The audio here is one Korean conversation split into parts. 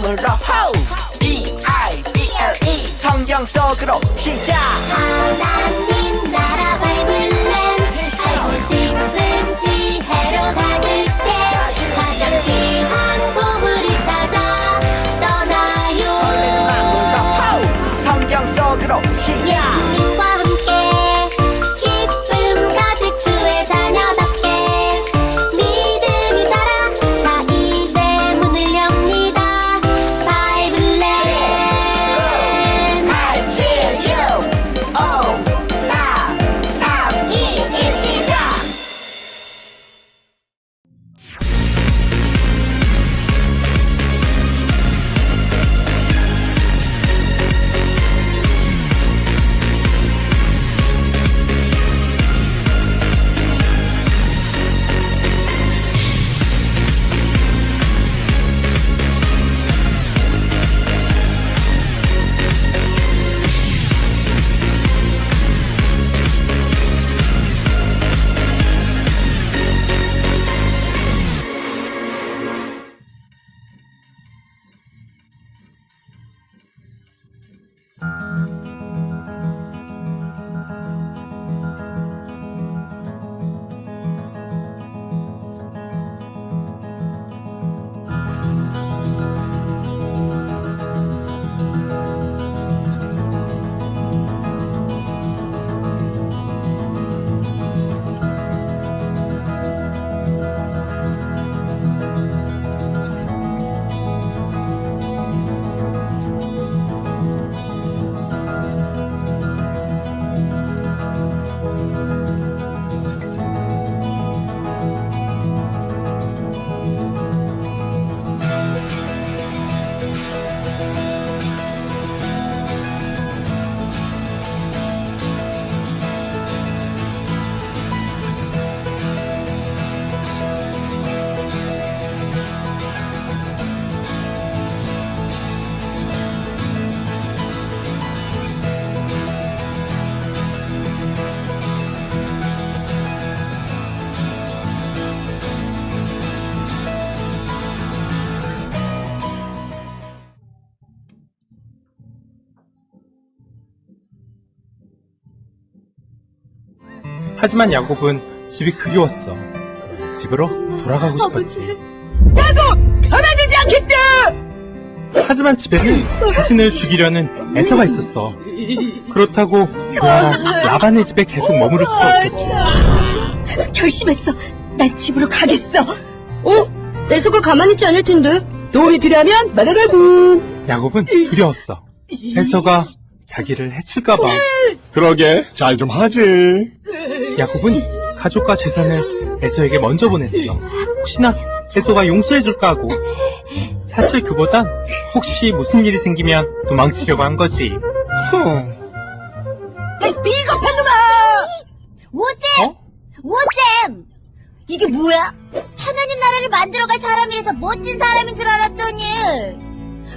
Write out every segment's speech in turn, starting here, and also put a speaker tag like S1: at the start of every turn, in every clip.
S1: 마음으로 B-I-B-L-E 성경 속으로 시작.
S2: 하나님 나라 바이블은 알고 싶은 지혜로 가득해 가장 귀한 보물을 찾아 떠나요.
S1: 성경 속으로 시작.
S2: 예수님과 함께 기쁨 가득 주의 자녀답게 믿음이 자라. 자 이제 문을 엽니다. 바이블랜드.
S1: I chill you 5, 4, 3, 2, 1 시작.
S3: 하지만 야곱은 집이 그리웠어. 집으로 돌아가고 싶었지.
S4: 야곱! 가만두지 않겠다!
S3: 하지만 집에는 자신을 죽이려는 에서가 있었어. 그렇다고 교아랑 라반의 집에 계속 머무를 수도 없었지.
S4: 결심했어. 난 집으로 가겠어.
S5: 에서가 가만히 있지 않을 텐데.
S4: 도움이 필요하면 말하라고.
S3: 야곱은 두려웠어. 에서가 자기를 해칠까봐.
S6: 그러게 잘 좀 하지.
S3: 야곱은 가족과 재산을 에서에게 먼저 보냈어. 혹시나 에서가 용서해줄까 하고. 사실 그보단 혹시 무슨 일이 생기면 도망치려고 한 거지.
S4: 비겁한 놈아!
S2: 오쌤! 오쌤! 이게 뭐야? 하나님 나라를 만들어갈 사람이라서 멋진 사람인 줄 알았더니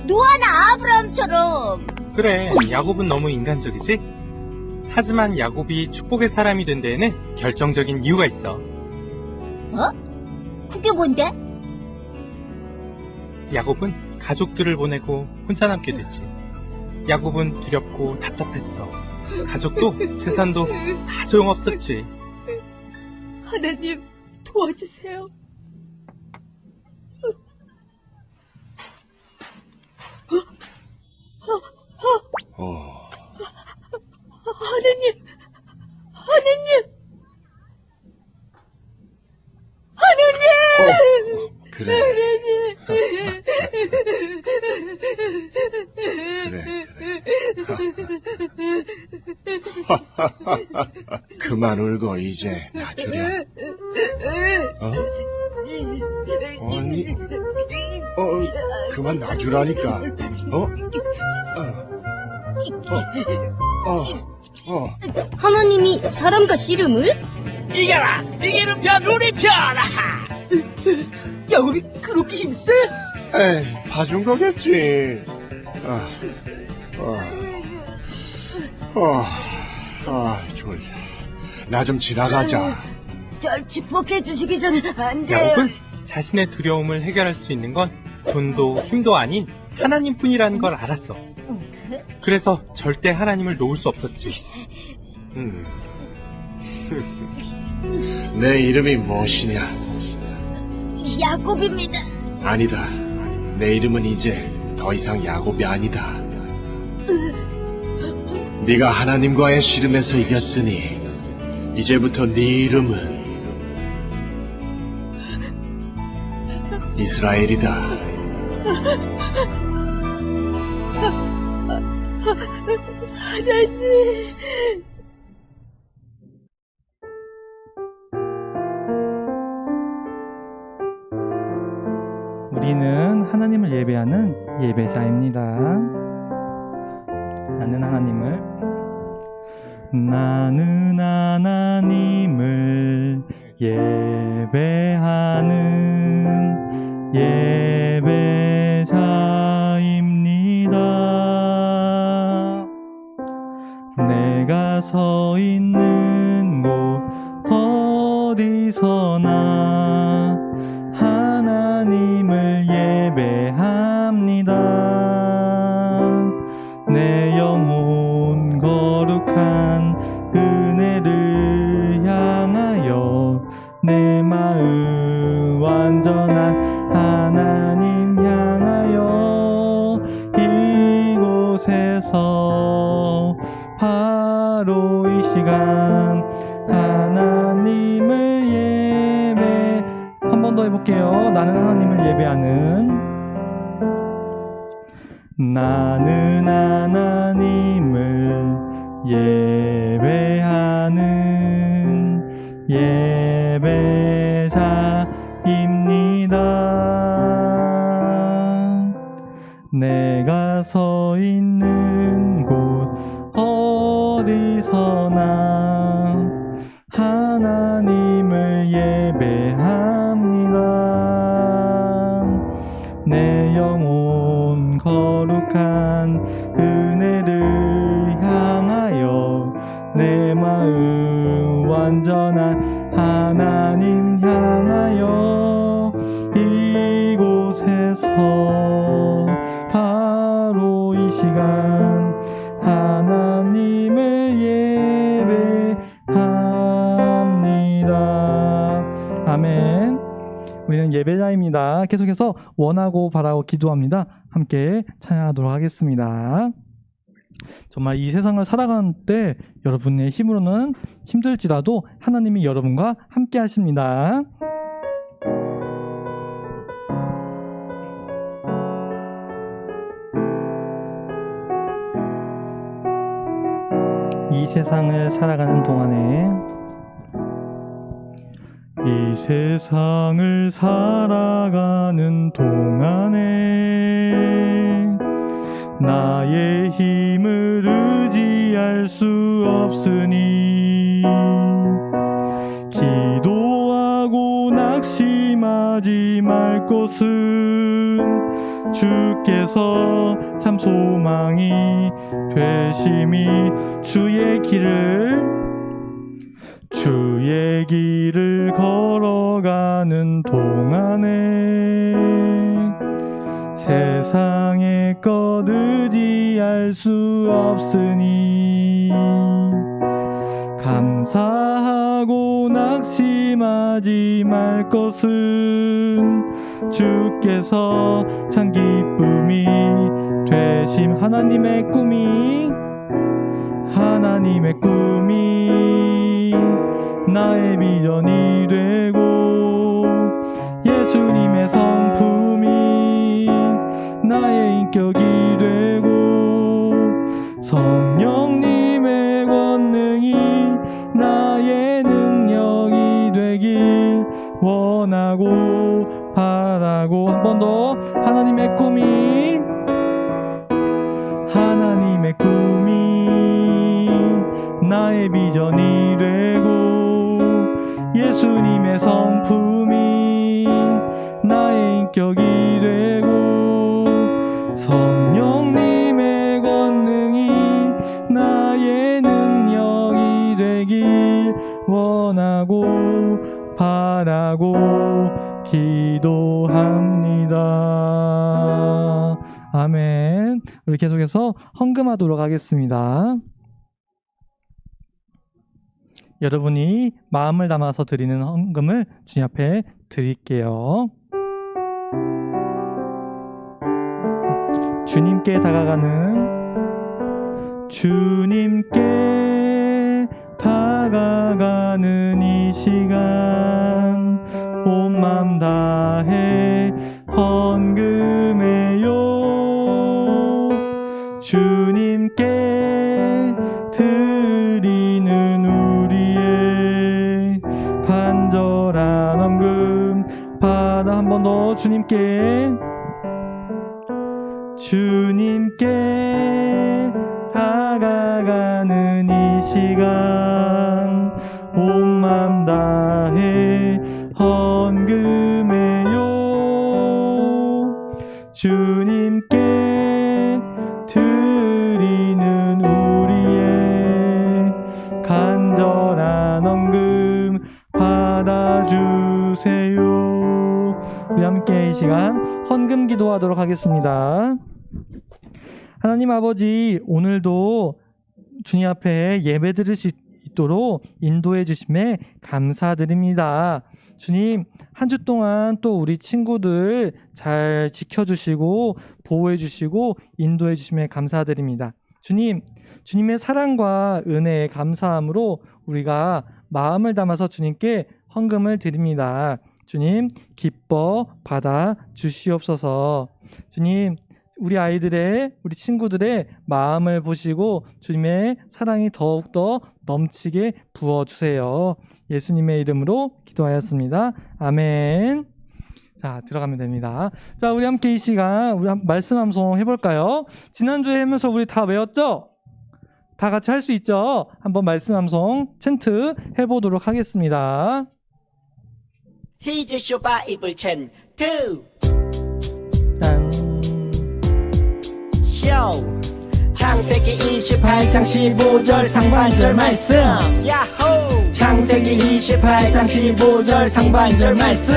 S2: 노아나 아브라함처럼.
S3: 그래, 야곱은 너무 인간적이지? 하지만 야곱이 축복의 사람이 된 데에는 결정적인 이유가 있어.
S2: 어? 그게 뭔데?
S3: 야곱은 가족들을 보내고 혼자 남게 되지. 야곱은 두렵고 답답했어. 가족도 재산도 다 소용없었지.
S4: 하나님 도와주세요. 하나님,
S6: 그래. 그만 울고 이제 놔주렴. 아니, 그만 놔주라니까.
S5: 하나님이 사람과 씨름을?
S4: 이겨라! 이기는 편 우리 편! 야곱이 그렇게 힘세?
S6: 에이, 봐준 거겠지. 졸려. 나 좀 지나가자.
S2: 절 축복해 주시기 전에 안 돼요.
S3: 야곱은 자신의 두려움을 해결할 수 있는 건 돈도 힘도 아닌 하나님뿐이라는 걸 알았어. 그래서 절대 하나님을 놓을 수 없었지.
S6: 내 이름이 무엇이냐?
S2: 야곱입니다.
S6: 아니다. 내 이름은 이제 더 이상 야곱이 아니다. 네가 하나님과의 씨름에서 이겼으니 이제부터 네 이름은 이스라엘이다.
S4: 하나님.
S7: 우리는 하나님을 예배하는 예배자입니다. 나는 하나님을 예배하는 예배자입니다. 내가 서 있는 곳 어디서나 하나님을 예배합니다. 내 영혼 거룩한 은혜를 향하여 내 마음 완전한 하나님 향하여 이곳에서 바로 이 시간 하나님을 예배 한 번 더 해볼게요. 나는 하나님을 예배하는 예배자입니다. 내가 서 있는 곳 어디서나 하나님을 예배합니다. 내 영혼 거룩한 은혜를 향하여 내 마음 완전한 하나님 향하여 이곳에서 바로 이 시간 하나님을 예배합니다. 아멘. 우리는 예배자입니다. 계속해서 원하고 바라고 기도합니다. 함께 찬양하도록 하겠습니다. 정말 이 세상을 살아가는 때 여러분의 힘으로는 힘들지라도 하나님이 여러분과 함께 하십니다. 이 세상을 살아가는 동안에 이 세상을 살아가는 동안에 나의 힘을 의지할 수 없으니 기도하고 낙심하지 말 것은 주께서 참 소망이 되심이 주의 길을 걸어가는 동안에 세상의 것 의지할 수 없으니 감사하고 낙심하지 말 것은 주께서 참 기쁨이 되심 하나님의 꿈이 나의 비전이 되고 예수님의 성품이 나의 인격이 되고 성령님의 권능이 나의 능력이 되길 원하고 바라고 한 번 더 하나님의 꿈이 나의 비전이 되고 예수님의 성품이 나의 인격이 되고 성령님의 권능이 나의 능력이 되길 원하고 바라고 기도합니다. 아멘. 우리 계속해서 헌금하도록 하겠습니다. 여러분이 마음을 담아서 드리는 헌금을 주님 앞에 드릴게요. 주님께 다가가는 이 시간 온 맘 다해 헌금해요. 주님께 드리는 우리의 간절한 헌금 받아. 한 번 더 주님께 다가가는 이 시간 온 맘 다해 헌금해요. 주님께 드리는 우리의 간절한 헌금 받아주세요. 우리 함께 이 시간 헌금 기도하도록 하겠습니다. 하나님 아버지, 오늘도 주님 앞에 예배 드릴 수 있도록 인도해 주심에 감사드립니다. 주님, 한 주 동안 또 우리 친구들 잘 지켜주시고 보호해 주시고 인도해 주심에 감사드립니다. 주님, 주님의 사랑과 은혜에 감사함으로 우리가 마음을 담아서 주님께 헌금을 드립니다. 주님, 기뻐 받아 주시옵소서. 주님, 우리 아이들의, 우리 친구들의 마음을 보시고 주님의 사랑이 더욱더 넘치게 부어주세요. 예수님의 이름으로 기도하였습니다. 아멘. 자, 들어가면 됩니다. 자, 우리 함께 이 시간 우리 말씀 암송 해볼까요? 지난주에 하면서 우리 다 외웠죠? 다 같이 할 수 있죠? 한번 말씀 암송 챈트 해보도록 하겠습니다.
S4: Here's your Bible chant 2.
S7: 짠.
S4: 창세기 28장 15절 상반절 말씀. 야호! 창세기 28장 15절 상반절 말씀.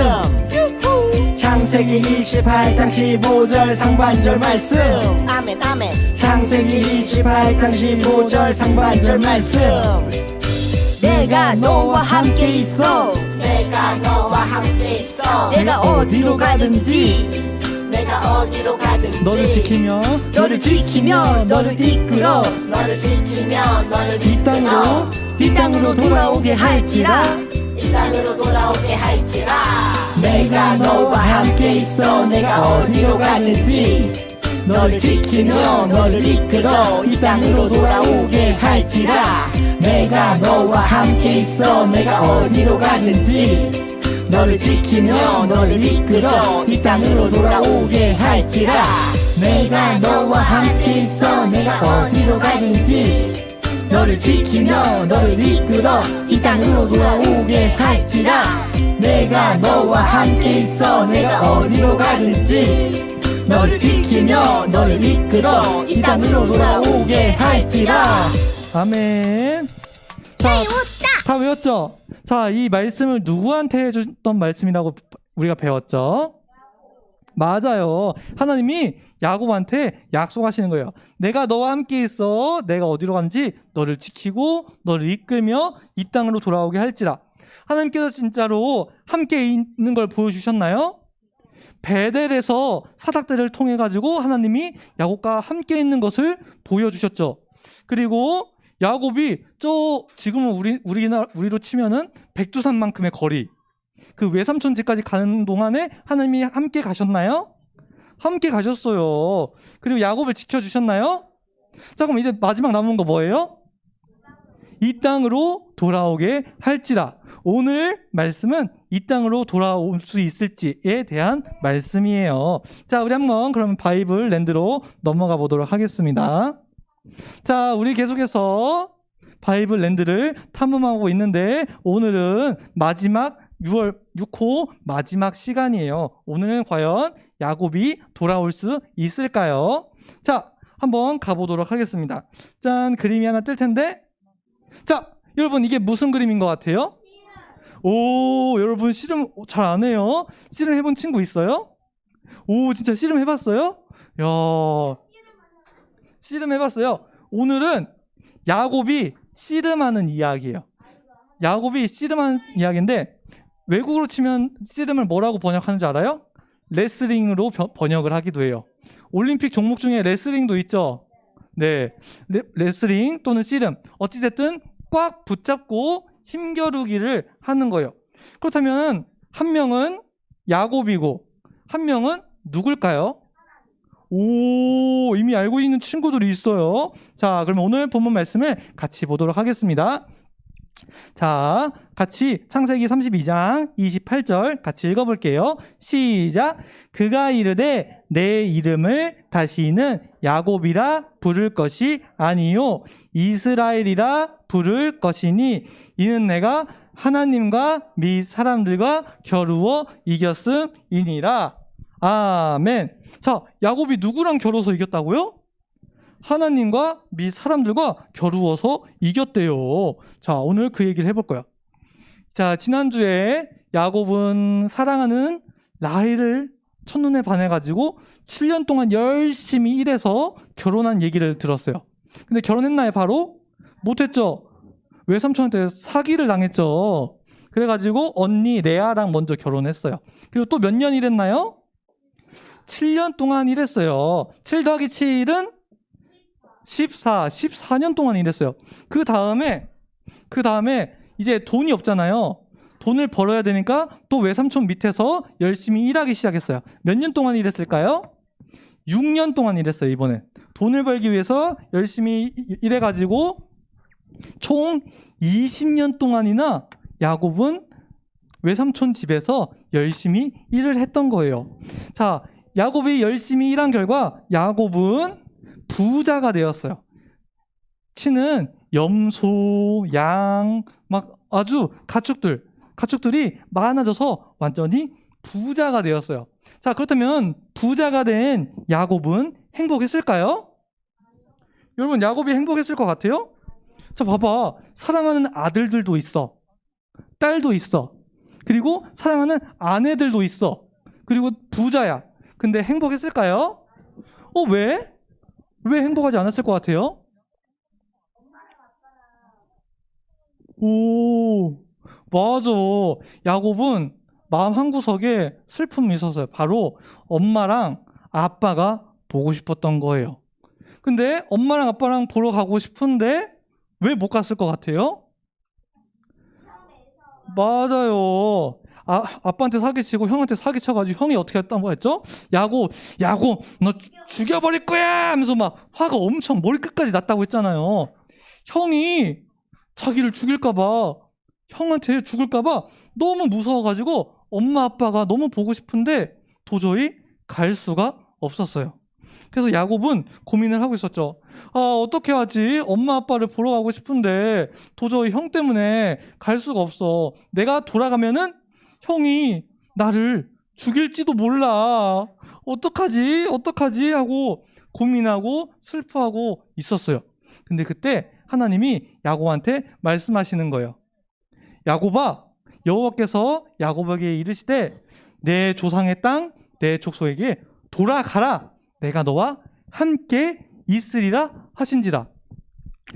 S4: 창세기 28장 15절 상반절 말씀. 아멘 아멘. 창세기 28장 15절 상반절 말씀. 내가 너와 함께 있어.
S1: 내가 너와 함께 있어.
S4: 내가 어디로 가든지.
S1: 내가 어디로 가든지
S7: 너를 지키며
S4: 너를 이끌어
S1: 너를 지키며 너를
S4: 이 땅으로 돌아오게 할지라.
S1: 이 땅으로 돌아오게 할지라.
S4: 내가 너와 함께 있어. 내가 어디로 가든지 너를 지키며 너를 이끌어 이 땅으로 돌아오게 할지라. 내가 너와 함께 있어. 내가 어디로 가든지 너를 지키며 너를 이끌어 이 땅으로 돌아오게 할지라. 내가 너와 함께 있어. 내가 어디로 가든지 너를 지키며 너를 이끌어 이 땅으로 돌아오게 할지라. 내가 너와 함께 있어. 내가 어디로 가든지 너를 지키며 너를 이끌어 이 땅으로 돌아오게 할지라.
S7: 아멘. 자, 다 외웠죠? 자, 이 말씀을 누구한테 해줬던 말씀이라고 우리가 배웠죠? 맞아요. 하나님이 야곱한테 약속하시는 거예요. 내가 너와 함께 있어. 내가 어디로 간지 너를 지키고 너를 이끌며 이 땅으로 돌아오게 할지라. 하나님께서 진짜로 함께 있는 걸 보여주셨나요? 베델에서 사닥들을 통해 가지고 하나님이 야곱과 함께 있는 것을 보여주셨죠. 그리고 야곱이 지금은 우리로 치면은 백두산만큼의 거리, 그 외삼촌 집까지 가는 동안에 하나님이 함께 가셨나요? 함께 가셨어요. 그리고 야곱을 지켜주셨나요? 자, 그럼 이제 마지막 남은 거 뭐예요? 이 땅으로 돌아오게 할지라. 오늘 말씀은 이 땅으로 돌아올 수 있을지에 대한 말씀이에요. 자, 우리 한번 그러면 바이블 랜드로 넘어가 보도록 하겠습니다. 자, 우리 계속해서 바이블 랜드를 탐험하고 있는데 오늘은 마지막 6월 6호 마지막 시간이에요. 오늘은 과연 야곱이 돌아올 수 있을까요? 자, 한번 가보도록 하겠습니다. 짠, 그림이 하나 뜰 텐데, 자, 여러분 이게 무슨 그림인 것 같아요? 오, 여러분 씨름 잘 안 해요? 씨름 해본 친구 있어요? 오, 진짜 씨름 해봤어요? 야, 씨름 해봤어요. 오늘은 야곱이 씨름하는 이야기예요. 야곱이 씨름하는 이야기인데 외국어로 치면 씨름을 뭐라고 번역하는 줄 알아요? 레슬링으로 번역을 하기도 해요. 올림픽 종목 중에 레슬링도 있죠. 네, 레슬링 또는 씨름. 어찌됐든 꽉 붙잡고 힘겨루기를 하는 거예요. 그렇다면 한 명은 야곱이고 한 명은 누굴까요? 오, 이미 알고 있는 친구들이 있어요. 자, 그럼 오늘 본문 말씀을 같이 보도록 하겠습니다. 자, 같이 창세기 32장 28절 같이 읽어볼게요. 시작. 그가 이르되 내 이름을 다시는 야곱이라 부를 것이 아니요 이스라엘이라 부를 것이니 이는 내가 하나님과 및 사람들과 겨루어 이겼음이니라. 아멘. 자, 야곱이 누구랑 겨루어서 이겼다고요? 하나님과 및 사람들과 겨루어서 이겼대요. 자, 오늘 그 얘기를 해볼 거야. 자, 지난주에 야곱은 사랑하는 라헬을 첫눈에 반해가지고 7년 동안 열심히 일해서 결혼한 얘기를 들었어요. 근데 결혼했나요? 바로? 못했죠. 외삼촌한테 사기를 당했죠. 그래가지고 언니 레아랑 먼저 결혼했어요. 그리고 또 몇 년 일했나요? 7년 동안 일했어요. 7 더하기 7은 14년 동안 일했어요. 그 다음에 이제 돈이 없잖아요. 돈을 벌어야 되니까 또 외삼촌 밑에서 열심히 일하기 시작했어요. 몇 년 동안 일했을까요? 6년 동안 일했어요, 이번에. 돈을 벌기 위해서 열심히 일해가지고 총 20년 동안이나 야곱은 외삼촌 집에서 열심히 일을 했던 거예요. 자, 야곱이 열심히 일한 결과 야곱은 부자가 되었어요. 치는 염소, 양, 막 아주 가축들이 많아져서 완전히 부자가 되었어요. 자, 그렇다면 부자가 된 야곱은 행복했을까요? 여러분, 야곱이 행복했을 것 같아요? 자, 봐봐. 사랑하는 아들들도 있어. 딸도 있어. 그리고 사랑하는 아내들도 있어. 그리고 부자야. 근데 행복했을까요? 왜? 왜 행복하지 않았을 것 같아요? 오, 맞아. 야곱은 마음 한구석에 슬픔이 있었어요. 바로 엄마랑 아빠가 보고 싶었던 거예요. 근데 엄마랑 아빠랑 보러 가고 싶은데 왜 못 갔을 것 같아요? 맞아요. 아빠한테 사기치고 형한테 사기쳐가지고 형이 어떻게 했다고 했죠? 야곱 너 죽여버릴 거야 하면서 막 화가 엄청 머리끝까지 났다고 했잖아요. 형이 자기를 죽일까봐, 형한테 죽을까봐 너무 무서워가지고 엄마 아빠가 너무 보고 싶은데 도저히 갈 수가 없었어요. 그래서 야곱은 고민을 하고 있었죠. 어떻게 하지? 엄마 아빠를 보러 가고 싶은데 도저히 형 때문에 갈 수가 없어. 내가 돌아가면은 형이 나를 죽일지도 몰라. 어떡하지? 하고 고민하고 슬퍼하고 있었어요. 근데 그때 하나님이 야곱한테 말씀하시는 거예요. 야곱아, 여호와께서 야곱에게 이르시되 내 조상의 땅, 내 족속에게 돌아가라. 내가 너와 함께 있으리라 하신지라.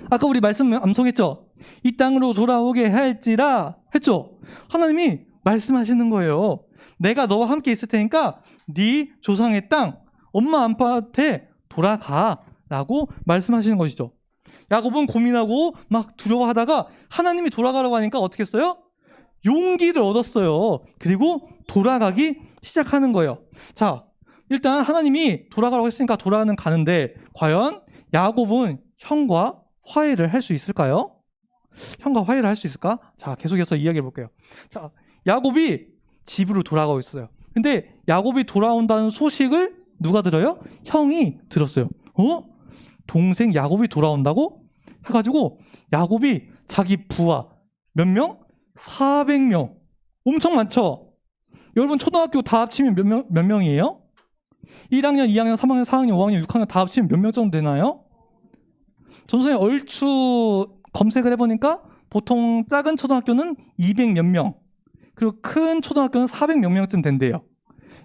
S7: 아까 우리 말씀 암송했죠? 이 땅으로 돌아오게 할지라 했죠? 하나님이 말씀하시는 거예요. 내가 너와 함께 있을 테니까 네 조상의 땅, 엄마 아빠한테 돌아가라고 말씀하시는 것이죠. 야곱은 고민하고 막 두려워하다가 하나님이 돌아가라고 하니까 어떻게 했어요? 용기를 얻었어요. 그리고 돌아가기 시작하는 거예요. 자, 일단 하나님이 돌아가라고 했으니까 돌아가는 가는데 과연 야곱은 형과 화해를 할 수 있을까요? 형과 화해를 할 수 있을까? 자, 계속해서 이야기해 볼게요. 자, 야곱이 집으로 돌아가고 있어요. 근데 야곱이 돌아온다는 소식을 누가 들어요? 형이 들었어요. 동생 야곱이 돌아온다고? 해가지고 야곱이 자기 부하 몇 명? 400명. 엄청 많죠? 여러분 초등학교 다 합치면 몇 명이에요? 1학년, 2학년, 3학년, 4학년, 5학년, 6학년 다 합치면 몇 명 정도 되나요? 전선에 얼추 검색을 해보니까 보통 작은 초등학교는 200 몇 명, 그리고 큰 초등학교는 400몇 명쯤 된대요.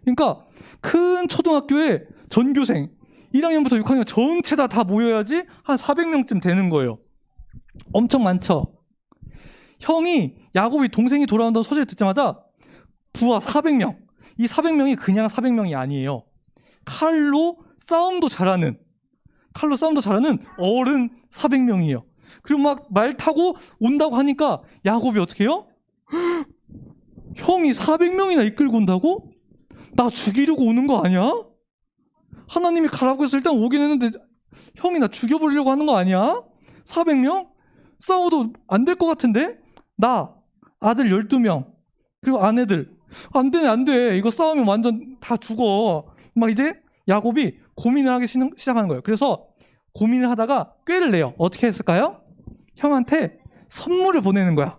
S7: 그러니까 큰 초등학교에 전교생 1학년부터 6학년 전체 다 모여야지 한 400명쯤 되는 거예요. 엄청 많죠. 형이 야곱이 동생이 돌아온다는 소식을 듣자마자 부하 400명. 이 400명이 그냥 400명이 아니에요. 칼로 싸움도 잘하는 어른 400명이에요. 그리고 막 말 타고 온다고 하니까 야곱이 어떻게 해요? 형이 400명이나 이끌고 온다고? 나 죽이려고 오는 거 아니야? 하나님이 가라고 해서 일단 오긴 했는데 형이 나 죽여버리려고 하는 거 아니야? 400명? 싸워도 안 될 것 같은데? 나 아들 12명 그리고 아내들 안 돼. 이거 싸우면 완전 다 죽어. 막 이제 야곱이 고민을 하기 시작하는 거예요. 그래서 고민을 하다가 꾀를 내요. 어떻게 했을까요? 형한테 선물을 보내는 거야.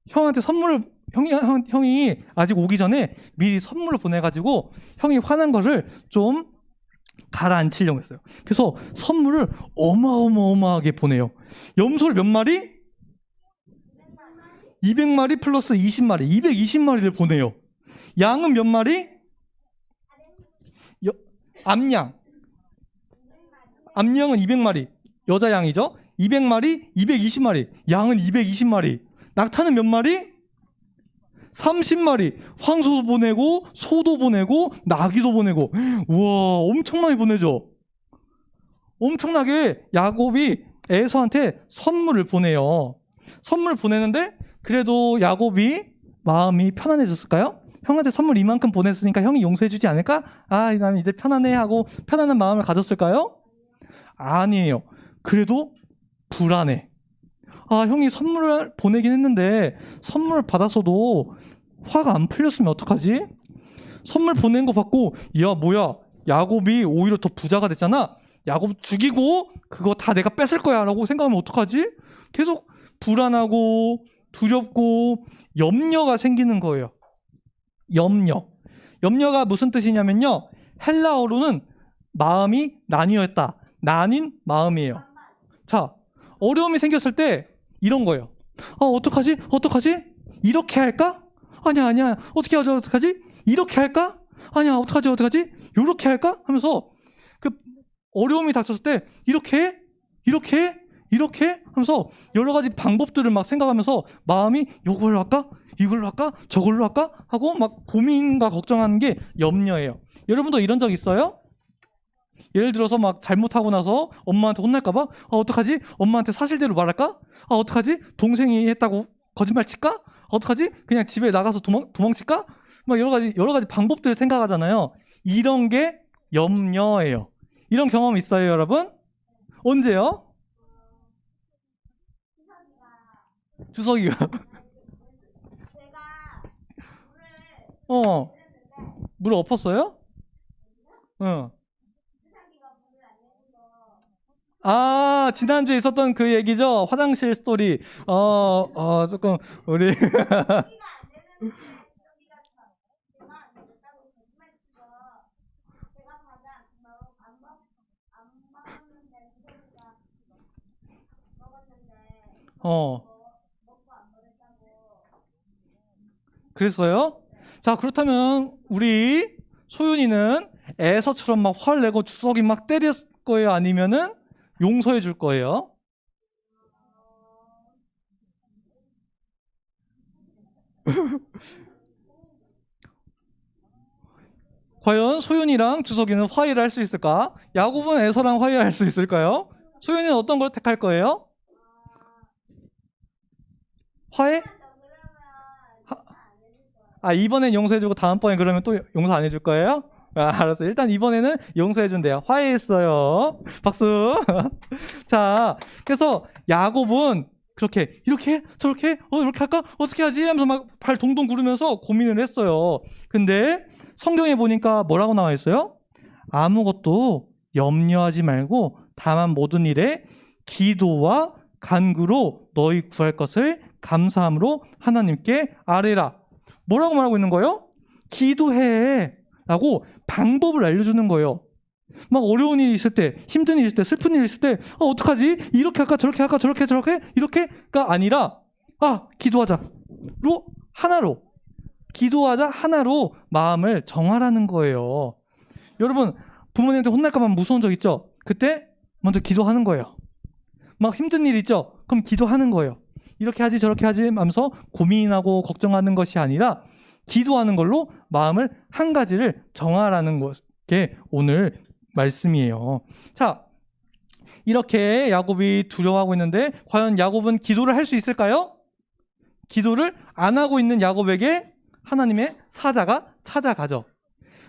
S7: 형한테 선물을 형이 아직 오기 전에 미리 선물을 보내가지고 형이 화난 거를 좀 가라앉히려고 했어요. 그래서 선물을 어마어마하게 보내요. 염소를 몇 마리? 200마리 플러스 20마리, 220마리를 보내요. 양은 몇 마리? 암양은 200마리, 여자 양이죠. 200마리, 220마리, 양은 220마리. 낙타는 몇 마리? 30마리. 황소도 보내고 소도 보내고 나귀도 보내고. 우와, 엄청 많이 보내죠. 엄청나게 야곱이 에서한테 선물을 보내요. 선물을 보내는데 그래도 야곱이 마음이 편안해졌을까요? 형한테 선물 이만큼 보냈으니까 형이 용서해주지 않을까? 난 이제 편안해 하고 편안한 마음을 가졌을까요? 아니에요. 그래도 불안해. 형이 선물을 보내긴 했는데 선물을 받았어도 화가 안 풀렸으면 어떡하지? 선물 보낸 거 받고 야 뭐야 야곱이 오히려 더 부자가 됐잖아. 야곱 죽이고 그거 다 내가 뺏을 거야 라고 생각하면 어떡하지? 계속 불안하고 두렵고 염려가 생기는 거예요. 염려가 무슨 뜻이냐면요, 헬라어로는 마음이 나뉘었다, 나뉜 마음이에요. 자, 어려움이 생겼을 때 이런 거예요. 어떡하지? 이렇게 할까? 아니야 어떡하지? 이렇게 할까? 아니야 어떡하지? 요렇게 할까? 하면서 그 어려움이 닥쳤을 때 이렇게 하면서 여러 가지 방법들을 막 생각하면서 마음이 요걸로 할까? 이걸로 할까? 저걸로 할까? 하고 막 고민과 걱정하는 게 염려예요. 여러분도 이런 적 있어요? 예를 들어서 막 잘못하고 나서 엄마한테 혼날까 봐? 어떡하지? 엄마한테 사실대로 말할까? 어떡하지? 동생이 했다고 거짓말 칠까? 어떡하지? 그냥 집에 나가서 도망칠까? 막 여러 가지 방법들을 생각하잖아요. 이런 게 염려예요. 이런 경험 있어요, 여러분? 언제요? 주석이가 물을 엎었어요? 응. 지난주에 있었던 그 얘기죠? 화장실 스토리. 조금 우리 그랬어요? 자, 그렇다면 우리 소윤이는 에서처럼 막 화를 내고 주석이 막 때릴 거예요? 아니면은 용서해 줄 거예요? 과연 소윤이랑 주석이는 화해를 할 수 있을까? 야곱은 에서랑 화해할 수 있을까요? 소윤이는 어떤 걸 택할 거예요? 화해? 이번엔 용서해주고 다음번에 그러면 또 용서 안 해줄 거예요? 알았어. 일단 이번에는 용서해준대요. 화해했어요. 박수. 자, 그래서 야곱은 그렇게 이렇게 저렇게 이렇게 할까? 어떻게 하지? 하면서 막 발 동동 구르면서 고민을 했어요. 근데 성경에 보니까 뭐라고 나와 있어요? 아무것도 염려하지 말고 다만 모든 일에 기도와 간구로 너희 구할 것을 감사함으로 하나님께 아뢰라. 뭐라고 말하고 있는 거예요? 기도해 라고 방법을 알려주는 거예요. 막 어려운 일이 있을 때, 힘든 일이 있을 때, 슬픈 일이 있을 때 어떡하지? 이렇게 할까? 저렇게 할까? 저렇게가 아니라 기도하자로 하나로 기도하자 하나로 마음을 정하라는 거예요. 여러분, 부모님한테 혼날까봐 무서운 적 있죠? 그때 먼저 기도하는 거예요. 막 힘든 일 있죠? 그럼 기도하는 거예요. 이렇게 하지 저렇게 하지 하면서 고민하고 걱정하는 것이 아니라 기도하는 걸로 마음을 한 가지를 정하라는 게 오늘 말씀이에요. 자, 이렇게 야곱이 두려워하고 있는데 과연 야곱은 기도를 할 수 있을까요? 기도를 안 하고 있는 야곱에게 하나님의 사자가 찾아가죠.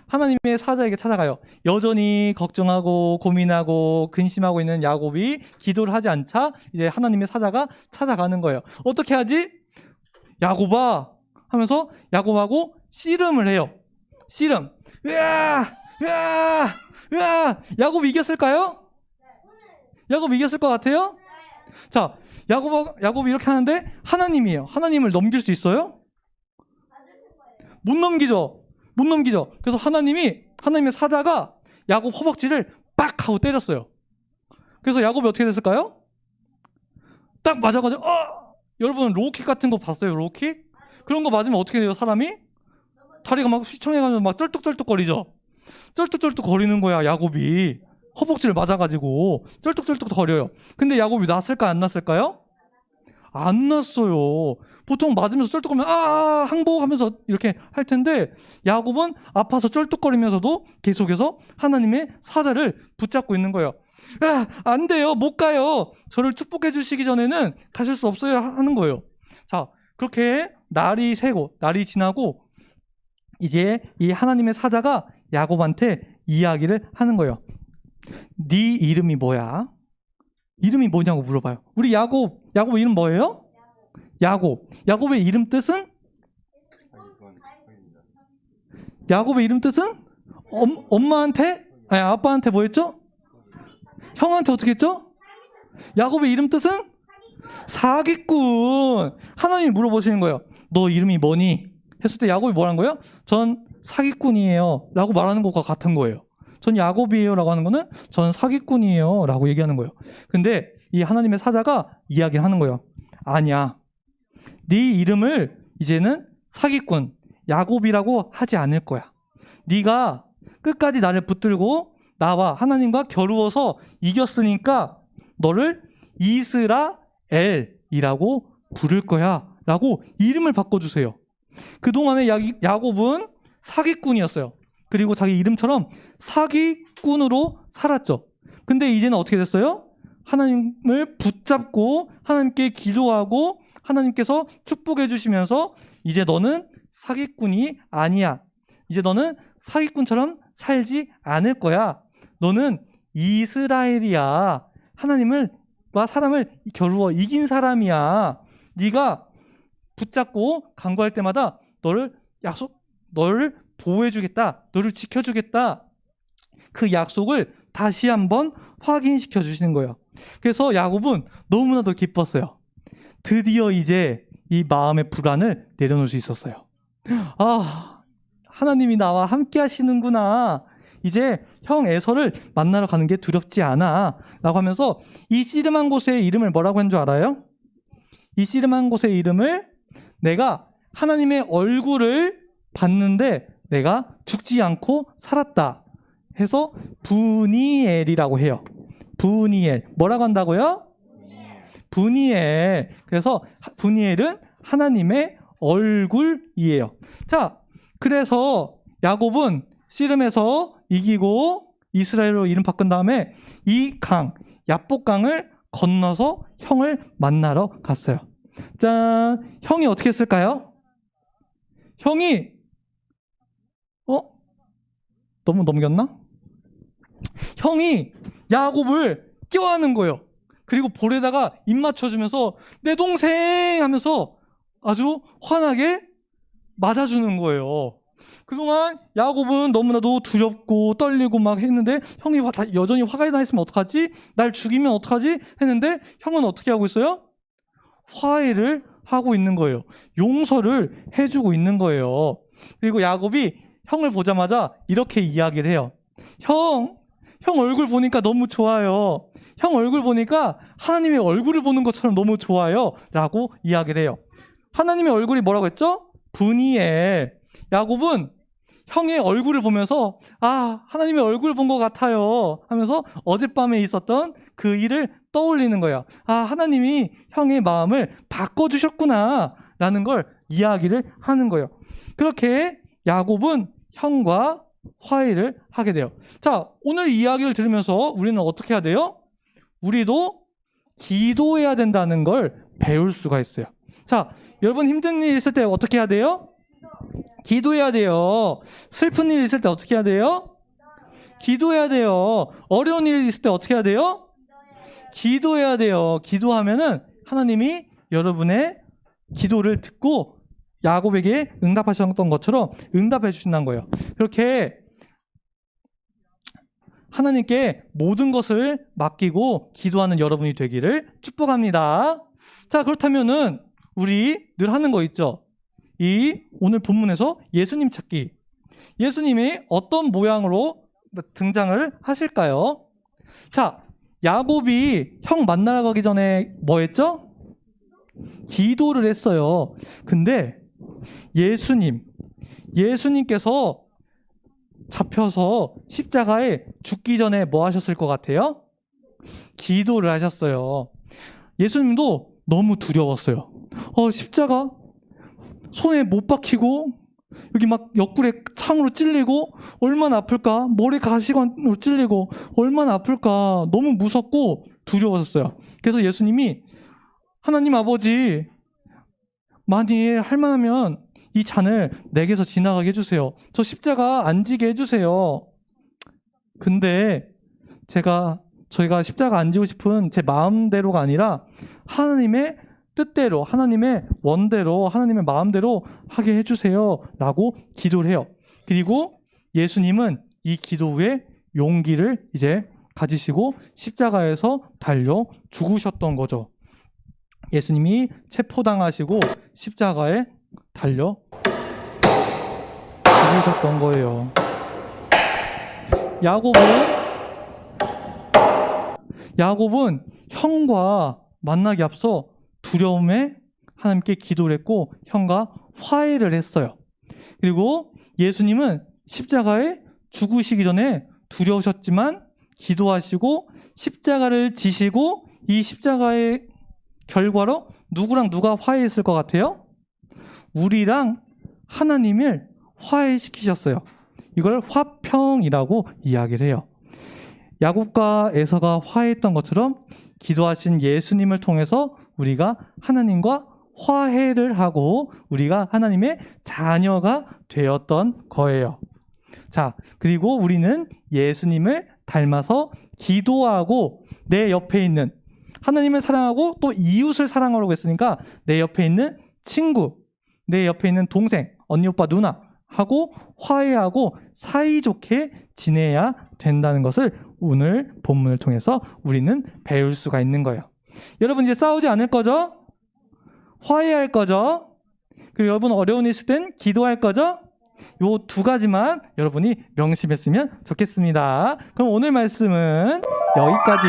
S7: 하나님의 사자에게 찾아가요. 여전히 걱정하고 고민하고 근심하고 있는 야곱이 기도를 하지 않자 이제 하나님의 사자가 찾아가는 거예요. 어떻게 하지? 야곱아 하면서 야곱하고 씨름을 해요. 씨름. 으아! 으아! 으아! 야곱이 이겼을까요? 야곱이 이겼을 것 같아요? 자, 야곱이 이렇게 하는데 하나님이에요. 하나님을 넘길 수 있어요? 못 넘기죠. 못 넘기죠. 그래서 하나님의 사자가 야곱 허벅지를 빡 하고 때렸어요. 그래서 야곱이 어떻게 됐을까요? 딱 맞아가지고 여러분 로우킥 같은 거 봤어요? 로우킥? 그런 거 맞으면 어떻게 돼요? 사람이? 다리가 막 휘청해가지고 막 쩔뚝쩔뚝거리죠. 쩔뚝쩔뚝 거리는 거야. 야곱이 허벅지를 맞아가지고 쩔뚝쩔뚝 거려요. 근데 야곱이 났을까 안 났을까요? 안 났어요. 보통 맞으면서 쩔뚝거리면 항복하면서 이렇게 할 텐데 야곱은 아파서 쩔뚝거리면서도 계속해서 하나님의 사자를 붙잡고 있는 거예요. 안 돼요. 못 가요. 저를 축복해 주시기 전에는 가실 수 없어요 하는 거예요. 자, 그렇게 날이 새고 날이 지나고 이제 이 하나님의 사자가 야곱한테 이야기를 하는 거예요. 네 이름이 뭐야? 이름이 뭐냐고 물어봐요. 우리 야곱 이름 뭐예요? 야곱의 이름 뜻은? 야곱의 이름 뜻은? 엄마한테? 아니 아빠한테 뭐였죠? 형한테 어떻게 했죠? 야곱의 이름 뜻은? 사기꾼. 하나님이 물어보시는 거예요. 너 이름이 뭐니? 했을 때 야곱이 뭐라는 거예요? 전 사기꾼이에요 라고 말하는 것과 같은 거예요. 전 야곱이에요 라고 하는 거는 전 사기꾼이에요 라고 얘기하는 거예요. 근데 이 하나님의 사자가 이야기를 하는 거예요. 아니야. 네 이름을 이제는 사기꾼 야곱이라고 하지 않을 거야. 네가 끝까지 나를 붙들고 나와 하나님과 겨루어서 이겼으니까 너를 이스라엘이라고 부를 거야 라고 이름을 바꿔주세요. 그동안에 야곱은 사기꾼이었어요. 그리고 자기 이름처럼 사기꾼으로 살았죠. 근데 이제는 어떻게 됐어요? 하나님을 붙잡고 하나님께 기도하고 하나님께서 축복해 주시면서 이제 너는 사기꾼이 아니야. 이제 너는 사기꾼처럼 살지 않을 거야. 너는 이스라엘이야. 하나님과 사람을 겨루어 이긴 사람이야. 네가 붙잡고 간구할 때마다 너를 보호해 주겠다. 너를 지켜 주겠다. 그 약속을 다시 한번 확인시켜 주시는 거예요. 그래서 야곱은 너무나도 기뻤어요. 드디어 이제 이 마음의 불안을 내려놓을 수 있었어요. 하나님이 나와 함께 하시는구나. 이제 형 에서를 만나러 가는 게 두렵지 않아 라고 하면서 이 씨름한 곳의 이름을 뭐라고 한 줄 알아요? 이 씨름한 곳의 이름을 내가 하나님의 얼굴을 봤는데 내가 죽지 않고 살았다 해서 브니엘이라고 해요. 브니엘. 뭐라고 한다고요? 브니엘. 그래서 브니엘은 하나님의 얼굴이에요. 자, 그래서 야곱은 씨름에서 이기고 이스라엘로 이름 바꾼 다음에 이 강, 야복강을 건너서 형을 만나러 갔어요. 짠, 형이 어떻게 했을까요? 형이 너무 넘겼나? 형이 야곱을 껴안은 거예요. 그리고 볼에다가 입 맞춰주면서 내 동생 하면서 아주 환하게 맞아주는 거예요. 그동안 야곱은 너무나도 두렵고 떨리고 막 했는데 형이 여전히 화가 나 있으면 어떡하지? 날 죽이면 어떡하지? 했는데 형은 어떻게 하고 있어요? 화해를 하고 있는 거예요. 용서를 해주고 있는 거예요. 그리고 야곱이 형을 보자마자 이렇게 이야기를 해요. 형 얼굴 보니까 너무 좋아요. 형 얼굴 보니까 하나님의 얼굴을 보는 것처럼 너무 좋아요 라고 이야기를 해요. 하나님의 얼굴이 뭐라고 했죠? 브니엘. 야곱은 형의 얼굴을 보면서 아, 하나님의 얼굴을 본 것 같아요 하면서 어젯밤에 있었던 그 일을 떠올리는 거예요. 아, 하나님이 형의 마음을 바꿔주셨구나 라는 걸 이야기를 하는 거예요. 그렇게 야곱은 형과 화해를 하게 돼요. 자, 오늘 이야기를 들으면서 우리는 어떻게 해야 돼요? 우리도 기도해야 된다는 걸 배울 수가 있어요. 자, 여러분 힘든 일 있을 때 어떻게 해야 돼요? 기도해야 돼요. 슬픈 일 있을 때 어떻게 해야 돼요? 기도해야 돼요. 어려운 일 있을 때 어떻게 해야 돼요? 기도해야 돼요. 기도하면은 하나님이 여러분의 기도를 듣고 야곱에게 응답하셨던 것처럼 응답해 주신다는 거예요. 그렇게 하나님께 모든 것을 맡기고 기도하는 여러분이 되기를 축복합니다. 자, 그렇다면은 우리 늘 하는 거 있죠? 이 오늘 본문에서 예수님 찾기. 예수님이 어떤 모양으로 등장을 하실까요? 자, 야곱이 형 만나러 가기 전에 뭐 했죠? 기도를 했어요. 근데 예수님께서 잡혀서 십자가에 죽기 전에 뭐 하셨을 것 같아요? 기도를 하셨어요. 예수님도 너무 두려웠어요. 십자가 손에 못 박히고 여기 막 옆구리에 창으로 찔리고 얼마나 아플까? 머리 가시관으로 찔리고 얼마나 아플까? 너무 무섭고 두려웠어요. 그래서 예수님이 하나님 아버지, 만일 할만하면 이 잔을 내게서 지나가게 해주세요. 저 십자가 안 지게 해주세요. 근데 저희가 십자가 안 지고 싶은 제 마음대로가 아니라 하나님의 뜻대로, 하나님의 원대로, 하나님의 마음대로 하게 해주세요 라고 기도를 해요. 그리고 예수님은 이 기도 후에 용기를 이제 가지시고 십자가에서 달려 죽으셨던 거죠. 예수님이 체포당하시고 십자가에 달려 죽으셨던 거예요. 야곱은 형과 만나기 앞서 두려움에 하나님께 기도를 했고 형과 화해를 했어요. 그리고 예수님은 십자가에 죽으시기 전에 두려우셨지만 기도하시고 십자가를 지시고 이 십자가의 결과로 누구랑 누가 화해했을 것 같아요? 우리랑 하나님을 화해시키셨어요. 이걸 화평이라고 이야기를 해요. 야곱과 에서가 화해했던 것처럼 기도하신 예수님을 통해서 우리가 하나님과 화해를 하고 우리가 하나님의 자녀가 되었던 거예요. 자, 그리고 우리는 예수님을 닮아서 기도하고 내 옆에 있는 하나님을 사랑하고 또 이웃을 사랑하라고 했으니까 내 옆에 있는 친구, 내 옆에 있는 동생, 언니, 오빠, 누나 하고 화해하고 사이좋게 지내야 된다는 것을 오늘 본문을 통해서 우리는 배울 수가 있는 거예요. 여러분 이제 싸우지 않을 거죠? 화해할 거죠? 그리고 여러분 어려운 일 있을 땐 기도할 거죠? 요 두 가지만 여러분이 명심했으면 좋겠습니다. 그럼 오늘 말씀은 여기까지.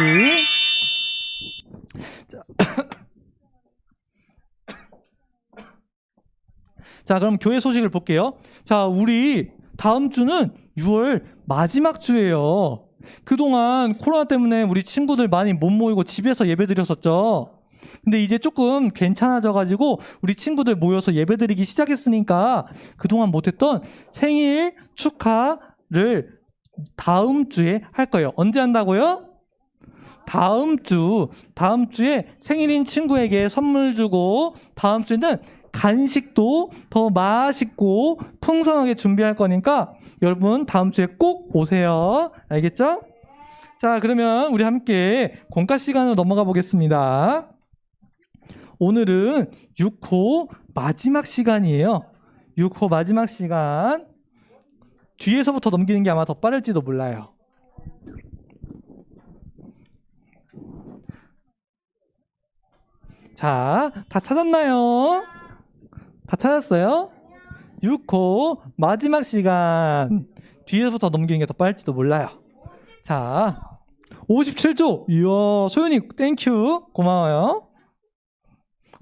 S7: 자, 그럼 교회 소식을 볼게요. 자, 우리 다음 주는 6월 마지막 주예요. 그동안 코로나 때문에 우리 친구들 많이 못 모이고 집에서 예배 드렸었죠. 근데 이제 조금 괜찮아져가지고 우리 친구들 모여서 예배 드리기 시작했으니까 그동안 못했던 생일 축하를 다음 주에 할 거예요. 언제 한다고요? 다음 주에 생일인 친구에게 선물 주고 다음 주에는 간식도 더 맛있고 풍성하게 준비할 거니까 여러분 다음 주에 꼭 오세요. 알겠죠? 자, 그러면 우리 함께 공과 시간으로 넘어가 보겠습니다. 오늘은 6호 마지막 시간이에요. 6호 마지막 시간. 뒤에서부터 넘기는 게 아마 더 빠를지도 몰라요. 자, 다 찾았나요? 다 찾았어요? 6호 마지막 시간. 뒤에서부터 넘기는 게 더 빠를지도 몰라요. 자, 57조. 이야, 소연이 땡큐. 고마워요.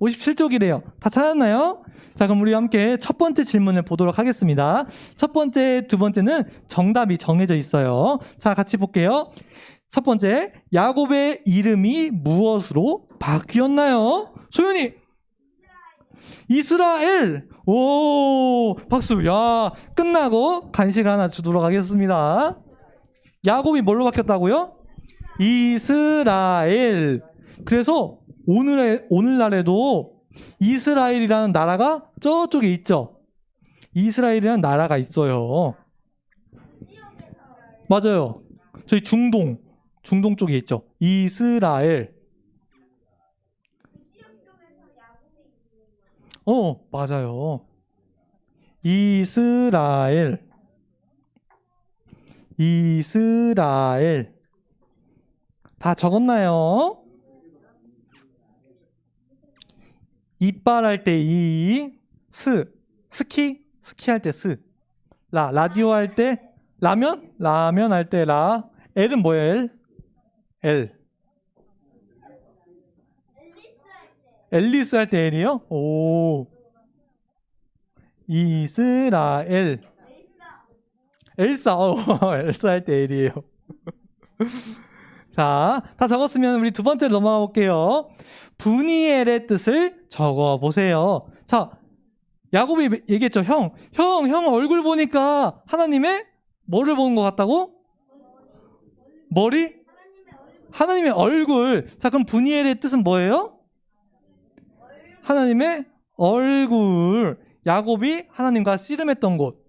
S7: 57쪽이래요. 다 찾았나요? 자, 그럼 우리 함께 첫 번째 질문을 보도록 하겠습니다. 첫 번째, 두 번째는 정답이 정해져 있어요. 자, 같이 볼게요. 첫 번째, 야곱의 이름이 무엇으로 바뀌었나요? 소연이! 이스라엘! 오, 박수. 야, 끝나고 간식 하나 주도록 하겠습니다. 야곱이 뭘로 바뀌었다고요? 이스라엘. 그래서 오늘날에도 이스라엘이라는 나라가 저쪽에 있죠. 이스라엘이라는 나라가 있어요. 맞아요. 저희 중동 쪽에 있죠. 이스라엘. 맞아요. 이스라엘. 다 적었나요? 이빨 할 때 스키 할 때 라디오 할 때 라면 할 때 L은 뭐예요? 앨리스 할 때 L이요? 오. 이스라엘. 엘사 할 때 L이에요. 자, 다 적었으면 우리 두 번째로 넘어가 볼게요. 분이엘의 뜻을 적어 보세요. 자, 야곱이 얘기했죠. 형 얼굴 보니까 하나님의 뭐를 보는 것 같다고? 머리? 하나님의 얼굴. 자, 그럼 분이엘의 뜻은 뭐예요? 하나님의 얼굴. 야곱이 하나님과 씨름했던 곳.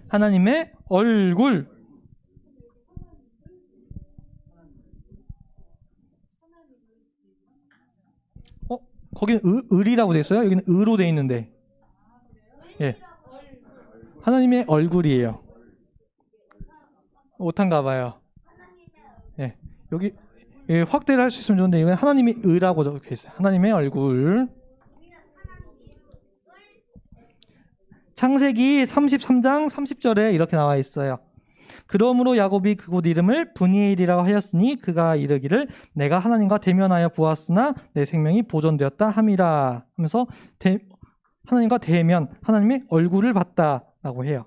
S7: 하나님의 얼굴. 거기는 을이라고 돼 있어요? 여기는 으로 돼 있는데. 예. 하나님의 얼굴이에요. 오탄가 봐요. 예. 여기 확대를 할 수 있으면 좋은데 이건 하나님의 의라고 적혀 있어요. 하나님의 얼굴. 창세기 33장 30절에 이렇게 나와 있어요. 그러므로 야곱이 그곳 이름을 분이엘이라고 하였으니 그가 이르기를 내가 하나님과 대면하여 보았으나 내 생명이 보존되었다 함이라 하면서 하나님과 대면, 하나님의 얼굴을 봤다라고 해요.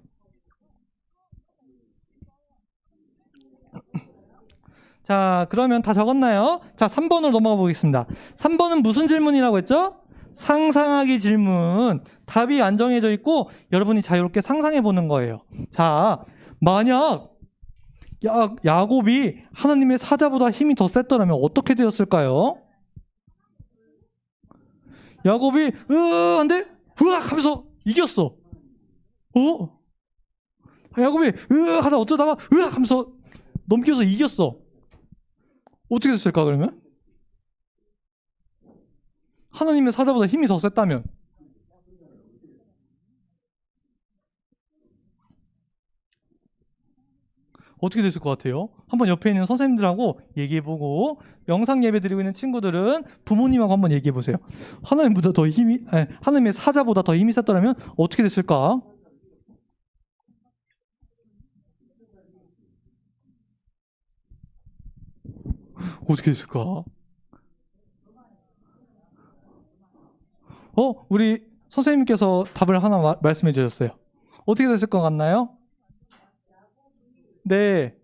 S7: 자, 그러면 다 적었나요? 자, 3번으로 넘어가 보겠습니다. 3번은 무슨 질문이라고 했죠? 상상하기 질문. 답이 안 정해져 있고 여러분이 자유롭게 상상해 보는 거예요. 자, 만약 야곱이 하나님의 사자보다 힘이 더 셌더라면 어떻게 되었을까요? 야곱이 안돼 으악 하면서 이겼어. 야곱이 으악 하다 어쩌다가 으악 하면서 넘겨서 이겼어. 어떻게 됐을까 그러면? 하나님의 사자보다 힘이 더 셌다면 어떻게 됐을 것 같아요? 한번 옆에 있는 선생님들하고 얘기해보고 영상 예배 드리고 있는 친구들은 부모님하고 한번 얘기해보세요. 하나님의 사자보다 더 힘이 셌더라면 어떻게 됐을까? 어떻게 됐을까? 우리 선생님께서 답을 하나 말씀해 주셨어요. 어떻게 됐을 것 같나요? 네.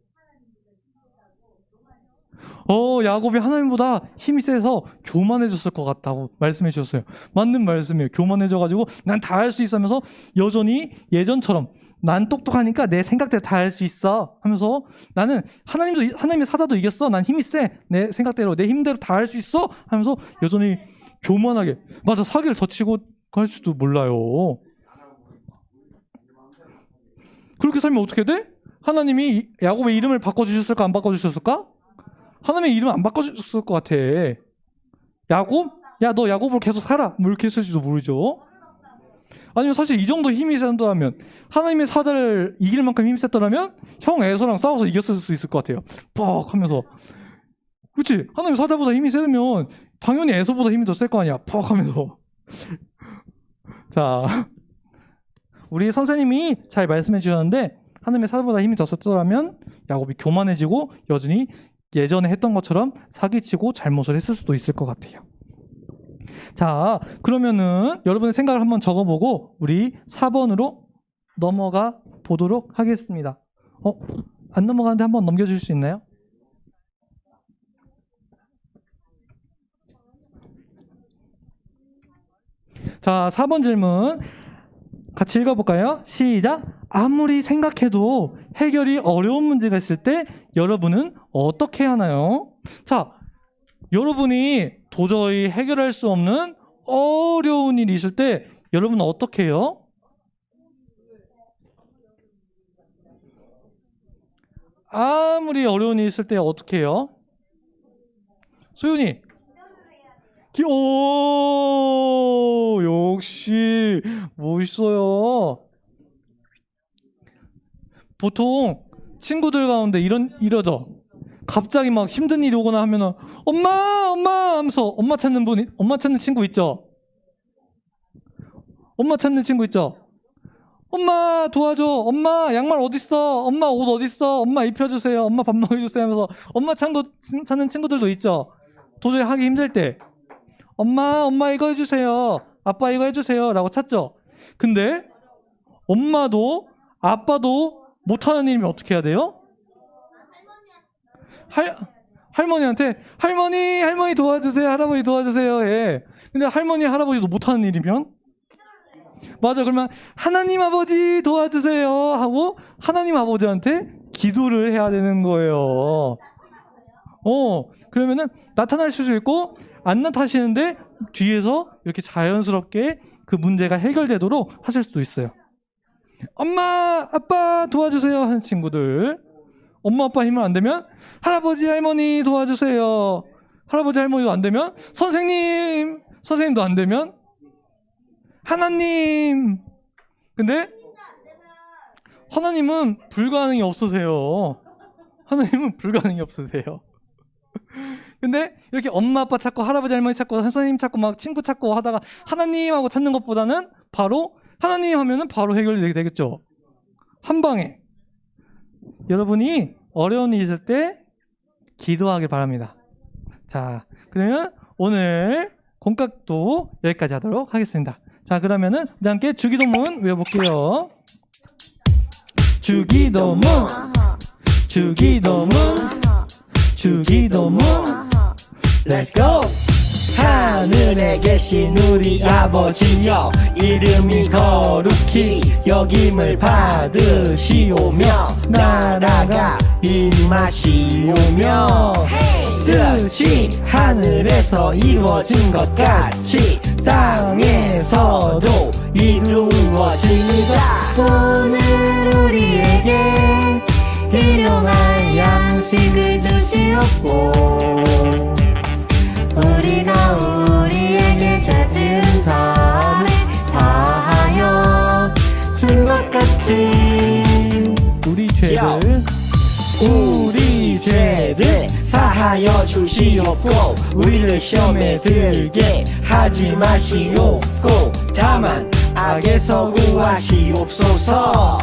S7: 야곱이 하나님보다 힘이 세서 교만해졌을 것 같다고 말씀해 주셨어요. 맞는 말씀이에요. 교만해져가지고 난 다 할 수 있어 하면서 여전히 예전처럼 난 똑똑하니까 내 생각대로 다 할 수 있어 하면서 나는 하나님의 사자도 이겼어. 난 힘이 세. 내 생각대로 내 힘대로 다 할 수 있어 하면서 여전히 교만하게 맞아 사기를 더 치고 갈 수도 몰라요. 그렇게 살면 어떻게 돼? 하나님이 야곱의 이름을 바꿔주셨을까 안 바꿔주셨을까? 하나님의 이름 안 바꿔주셨을 것 같아. 야곱? 야 너 야곱으로 계속 살아. 뭐 이렇게 했을지도 모르죠. 아니면 사실 이 정도 힘이 센다면 하나님의 사자를 이길 만큼 힘이 셌더라면 형 에서랑 싸워서 이겼을 수 있을 것 같아요. 뻑 하면서. 그치? 하나님의 사자보다 힘이 세면 당연히 에서보다 힘이 더 셀 거 아니야. 퍽 하면서. 자, 우리 선생님이 잘 말씀해 주셨는데 하나님의 사자보다 힘이 더 셌더라면 야곱이 교만해지고 여전히 예전에 했던 것처럼 사기치고 잘못을 했을 수도 있을 것 같아요. 자, 그러면은 여러분의 생각을 한번 적어보고 우리 4번으로 넘어가 보도록 하겠습니다. 안 넘어가는데 한번 넘겨줄 수 있나요? 자, 4번 질문 같이 읽어볼까요? 시작! 아무리 생각해도 해결이 어려운 문제가 있을 때 여러분은 어떻게 하나요? 자, 여러분이 도저히 해결할 수 없는 어려운 일이 있을 때 여러분은 어떻게 해요? 아무리 어려운 일이 있을 때 어떻게 해요? 소윤이. 오, 역시 멋있어요. 보통 친구들 가운데 이러죠. 갑자기 막 힘든 일이 오거나 하면은 엄마 하면서 엄마 찾는 친구 있죠. 엄마 찾는 친구 있죠. 엄마 도와줘. 엄마 양말 어딨어? 엄마 옷 어딨어? 엄마 입혀주세요. 엄마 밥 먹여주세요 하면서 엄마 찾는 친구들도 있죠. 도저히 하기 힘들 때 엄마 이거 해주세요. 아빠 이거 해주세요 라고 찾죠. 근데 엄마도 아빠도 못하는 일이면 어떻게 해야 돼요? 할머니한테 할머니 도와주세요. 할아버지 도와주세요. 예. 근데 할머니 할아버지도 못하는 일이면 맞아. 그러면 하나님 아버지 도와주세요 하고 하나님 아버지한테 기도를 해야 되는 거예요. 그러면은 나타나실 수 있고 안 나타나시는데 뒤에서 이렇게 자연스럽게 그 문제가 해결되도록 하실 수도 있어요. 엄마 아빠 도와주세요 하는 친구들, 엄마 아빠 힘을 안 되면 할아버지 할머니 도와주세요. 할아버지 할머니도 안 되면 선생님도 안 되면 하나님. 근데 하나님은 불가능이 없으세요. 근데 이렇게 엄마 아빠 찾고 할아버지 할머니 찾고 선생님 찾고 막 친구 찾고 하다가 하나님하고 찾는 것보다는 바로 하나님 하면은 바로 해결이 되겠죠. 한 방에. 여러분이 어려운 일이 있을 때 기도하길 바랍니다. 자, 그러면 오늘 공각도 여기까지 하도록 하겠습니다. 자, 그러면은 우리 함께 주기도문 외워볼게요. 주기도문, Let's go! 하늘에 계신 우리 아버지여, 이름이 거룩히 여김을 받으시오며 나라가 임하시오며 뜻이 하늘에서 이루어진 것 같이 땅에서도 이루어지이다.
S5: 오늘 우리에게 일용할 양식을 주시옵고 우리가 우리에게 죄 지은 자를 사하여 준 것 같이
S7: 우리 죄를
S4: 사하여 주시옵고 우리를 시험에 들게 하지 마시옵고 다만 악에서 구하시옵소서.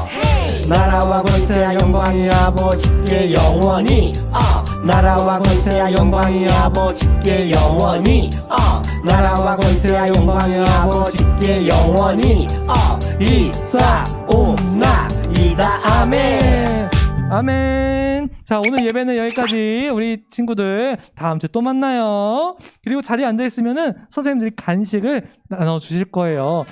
S4: 나라와 권세와 영광이 아버지께 영원히 나라와 권세와 영광이 아버지께 영원히 나라와 권세와 영광이 아버지께 영원히 있사옵나이다. 아멘.
S7: 아멘. 자, 오늘 예배는 여기까지. 우리 친구들 다음 주에 또 만나요. 그리고 자리에 앉아있으면은 선생님들이 간식을 나눠주실 거예요.